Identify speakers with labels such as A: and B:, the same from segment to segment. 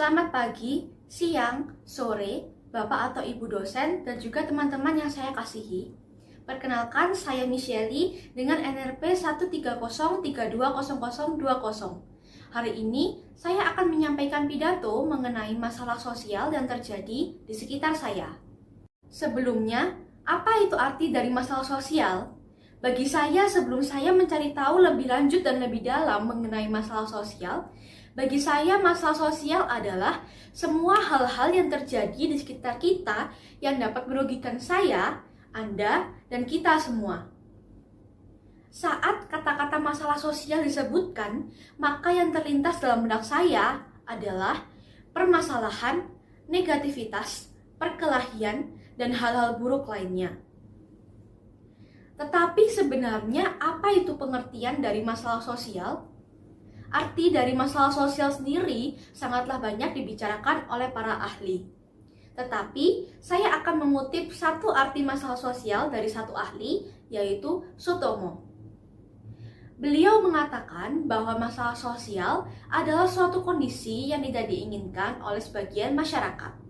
A: Selamat pagi, siang, sore, Bapak atau Ibu dosen, dan juga teman-teman yang saya kasihi. Perkenalkan, saya Michelle dengan NRP 130320020. Hari ini, saya akan menyampaikan pidato mengenai masalah sosial yang terjadi di sekitar saya. Sebelumnya, apa itu arti dari masalah sosial? Bagi saya, sebelum saya mencari tahu lebih lanjut dan lebih dalam mengenai masalah sosial, bagi saya masalah sosial adalah semua hal-hal yang terjadi di sekitar kita yang dapat merugikan saya, Anda, dan kita semua. Saat kata-kata masalah sosial disebutkan, maka yang terlintas dalam benak saya adalah permasalahan, negativitas, perkelahian, dan hal-hal buruk lainnya. Tetapi sebenarnya apa itu pengertian dari masalah sosial? Arti dari masalah sosial sendiri sangatlah banyak dibicarakan oleh para ahli. Tetapi saya akan mengutip satu arti masalah sosial dari satu ahli, yaitu Sutomo. Beliau mengatakan bahwa masalah sosial adalah suatu kondisi yang tidak diinginkan oleh sebagian masyarakat.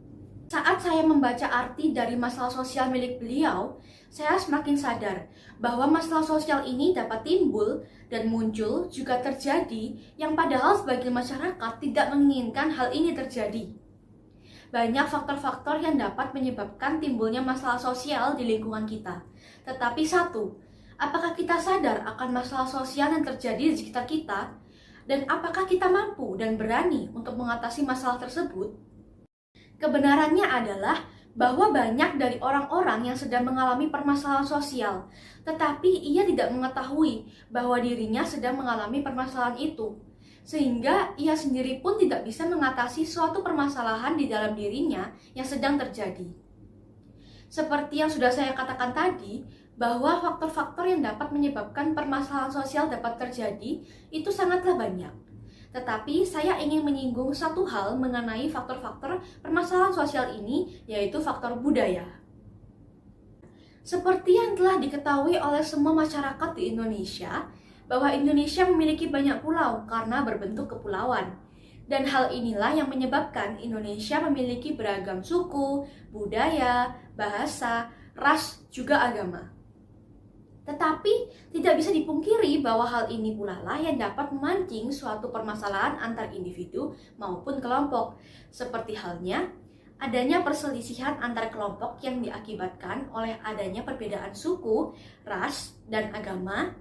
A: Saat saya membaca arti dari masalah sosial milik beliau, saya semakin sadar bahwa masalah sosial ini dapat timbul dan muncul juga terjadi yang padahal sebagian masyarakat tidak menginginkan hal ini terjadi. Banyak faktor-faktor yang dapat menyebabkan timbulnya masalah sosial di lingkungan kita. Tetapi satu, apakah kita sadar akan masalah sosial yang terjadi di sekitar kita? Dan apakah kita mampu dan berani untuk mengatasi masalah tersebut? Kebenarannya adalah bahwa banyak dari orang-orang yang sedang mengalami permasalahan sosial, tetapi ia tidak mengetahui bahwa dirinya sedang mengalami permasalahan itu, sehingga ia sendiri pun tidak bisa mengatasi suatu permasalahan di dalam dirinya yang sedang terjadi. Seperti yang sudah saya katakan tadi, bahwa faktor-faktor yang dapat menyebabkan permasalahan sosial dapat terjadi itu sangatlah banyak. Tetapi saya ingin menyinggung satu hal mengenai faktor-faktor permasalahan sosial ini, yaitu faktor budaya. Seperti yang telah diketahui oleh semua masyarakat di Indonesia, bahwa Indonesia memiliki banyak pulau karena berbentuk kepulauan. Dan hal inilah yang menyebabkan Indonesia memiliki beragam suku, budaya, bahasa, ras, juga agama. Tetapi tidak bisa dipungkiri bahwa hal ini pula lah yang dapat memancing suatu permasalahan antar individu maupun kelompok. Seperti halnya adanya perselisihan antar kelompok yang diakibatkan oleh adanya perbedaan suku, ras, dan agama,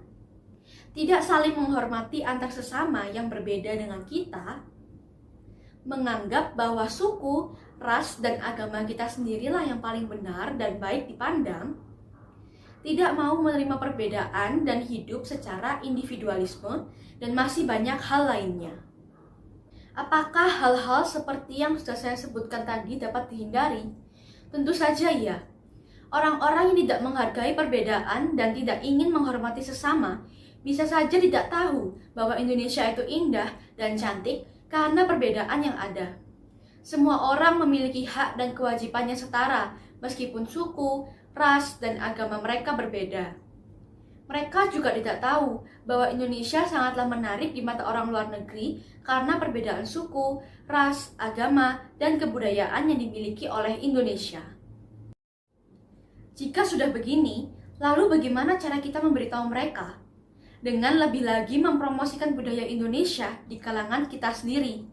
A: tidak saling menghormati antar sesama yang berbeda dengan kita, menganggap bahwa suku, ras, dan agama kita sendirilah yang paling benar dan baik dipandang, tidak mau menerima perbedaan dan hidup secara individualisme, dan masih banyak hal lainnya. Apakah hal-hal seperti yang sudah saya sebutkan tadi dapat dihindari? Tentu saja ya. Orang-orang yang tidak menghargai perbedaan dan tidak ingin menghormati sesama, bisa saja tidak tahu bahwa Indonesia itu indah dan cantik karena perbedaan yang ada. Semua orang memiliki hak dan kewajibannya setara, meskipun suku, ras, dan agama mereka berbeda. Mereka juga tidak tahu bahwa Indonesia sangatlah menarik di mata orang luar negeri karena perbedaan suku, ras, agama, dan kebudayaan yang dimiliki oleh Indonesia. Jika sudah begini, lalu bagaimana cara kita memberitahu mereka? Dengan lebih lagi mempromosikan budaya Indonesia di kalangan kita sendiri.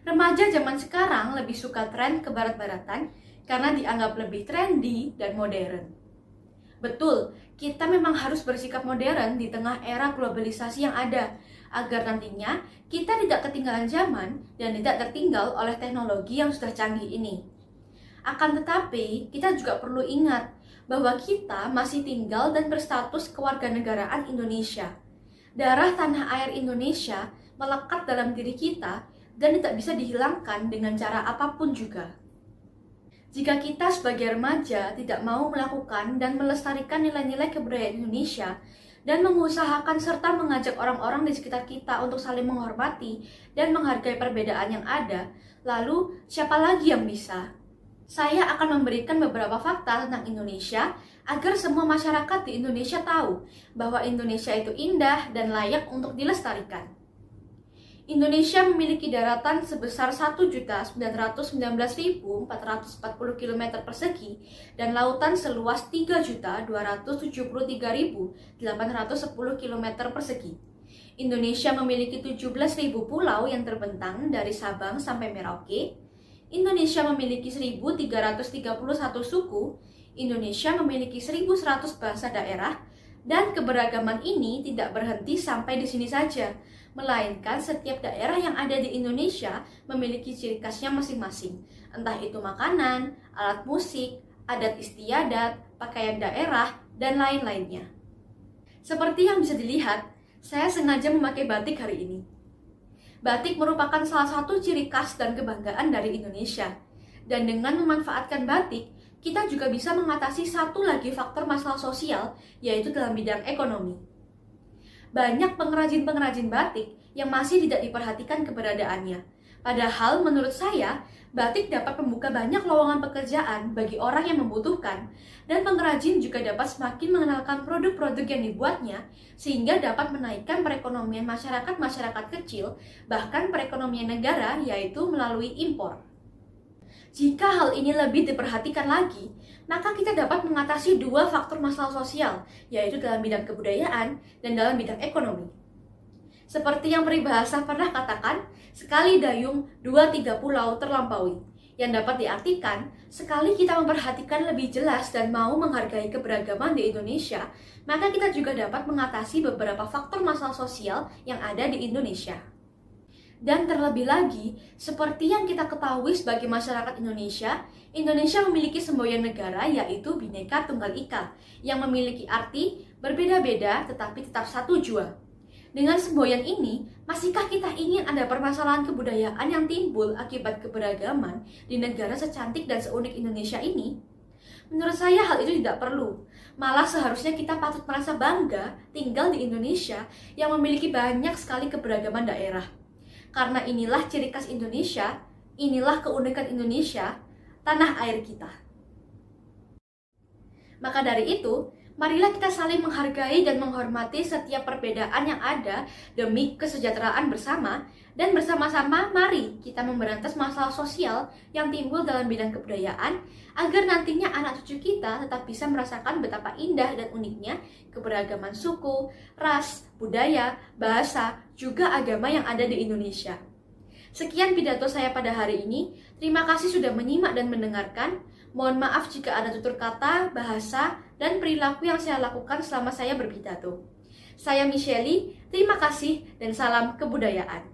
A: Remaja zaman sekarang lebih suka tren ke barat-baratan karena dianggap lebih trendy dan modern. Betul, kita memang harus bersikap modern di tengah era globalisasi yang ada, agar nantinya kita tidak ketinggalan zaman dan tidak tertinggal oleh teknologi yang sudah canggih ini. Akan tetapi, kita juga perlu ingat bahwa kita masih tinggal dan berstatus kewarganegaraan Indonesia. Darah tanah air Indonesia melekat dalam diri kita dan tidak bisa dihilangkan dengan cara apapun juga. Jika kita sebagai remaja tidak mau melakukan dan melestarikan nilai-nilai kebudayaan Indonesia dan mengusahakan serta mengajak orang-orang di sekitar kita untuk saling menghormati dan menghargai perbedaan yang ada, lalu siapa lagi yang bisa? Saya akan memberikan beberapa fakta tentang Indonesia agar semua masyarakat di Indonesia tahu bahwa Indonesia itu indah dan layak untuk dilestarikan. Indonesia memiliki daratan sebesar 1.919.440 km persegi dan lautan seluas 3.273.810 km persegi. Indonesia memiliki 17.000 pulau yang terbentang dari Sabang sampai Merauke. Indonesia memiliki 1.331 suku. Indonesia memiliki 1.100 bahasa daerah. Dan keberagaman ini tidak berhenti sampai di sini saja, melainkan setiap daerah yang ada di Indonesia memiliki ciri khasnya masing-masing, entah itu makanan, alat musik, adat istiadat, pakaian daerah, dan lain-lainnya. Seperti yang bisa dilihat, saya sengaja memakai batik hari ini. Batik merupakan salah satu ciri khas dan kebanggaan dari Indonesia. Dan dengan memanfaatkan batik, kita juga bisa mengatasi satu lagi faktor masalah sosial, yaitu dalam bidang ekonomi. Banyak pengrajin-pengrajin batik yang masih tidak diperhatikan keberadaannya. Padahal menurut saya, batik dapat membuka banyak lowongan pekerjaan bagi orang yang membutuhkan, dan pengrajin juga dapat semakin mengenalkan produk-produk yang dibuatnya, sehingga dapat menaikkan perekonomian masyarakat-masyarakat kecil, bahkan perekonomian negara, yaitu melalui impor. Jika hal ini lebih diperhatikan lagi, maka kita dapat mengatasi dua faktor masalah sosial, yaitu dalam bidang kebudayaan dan dalam bidang ekonomi. Seperti yang peribahasa pernah katakan, sekali dayung, 2-3 pulau terlampaui. Yang dapat diartikan, sekali kita memperhatikan lebih jelas dan mau menghargai keberagaman di Indonesia, maka kita juga dapat mengatasi beberapa faktor masalah sosial yang ada di Indonesia. Dan terlebih lagi, seperti yang kita ketahui sebagai masyarakat Indonesia, Indonesia memiliki semboyan negara yaitu Bhinneka Tunggal Ika, yang memiliki arti berbeda-beda tetapi tetap satu jua. Dengan semboyan ini, masihkah kita ingin ada permasalahan kebudayaan yang timbul akibat keberagaman di negara secantik dan seunik Indonesia ini? Menurut saya hal itu tidak perlu. Malah seharusnya kita patut merasa bangga tinggal di Indonesia yang memiliki banyak sekali keberagaman daerah. Karena inilah ciri khas Indonesia, inilah keunikan Indonesia, tanah air kita. Maka dari itu, marilah kita saling menghargai dan menghormati setiap perbedaan yang ada demi kesejahteraan bersama, dan bersama-sama mari kita memberantas masalah sosial yang timbul dalam bidang kebudayaan, agar nantinya anak cucu kita tetap bisa merasakan betapa indah dan uniknya keberagaman suku, ras, budaya, bahasa, juga agama yang ada di Indonesia. Sekian pidato saya pada hari ini. Terima kasih sudah menyimak dan mendengarkan. Mohon maaf jika ada tutur kata, bahasa, dan perilaku yang saya lakukan selama saya berpidato. Saya Michelle, terima kasih dan salam kebudayaan.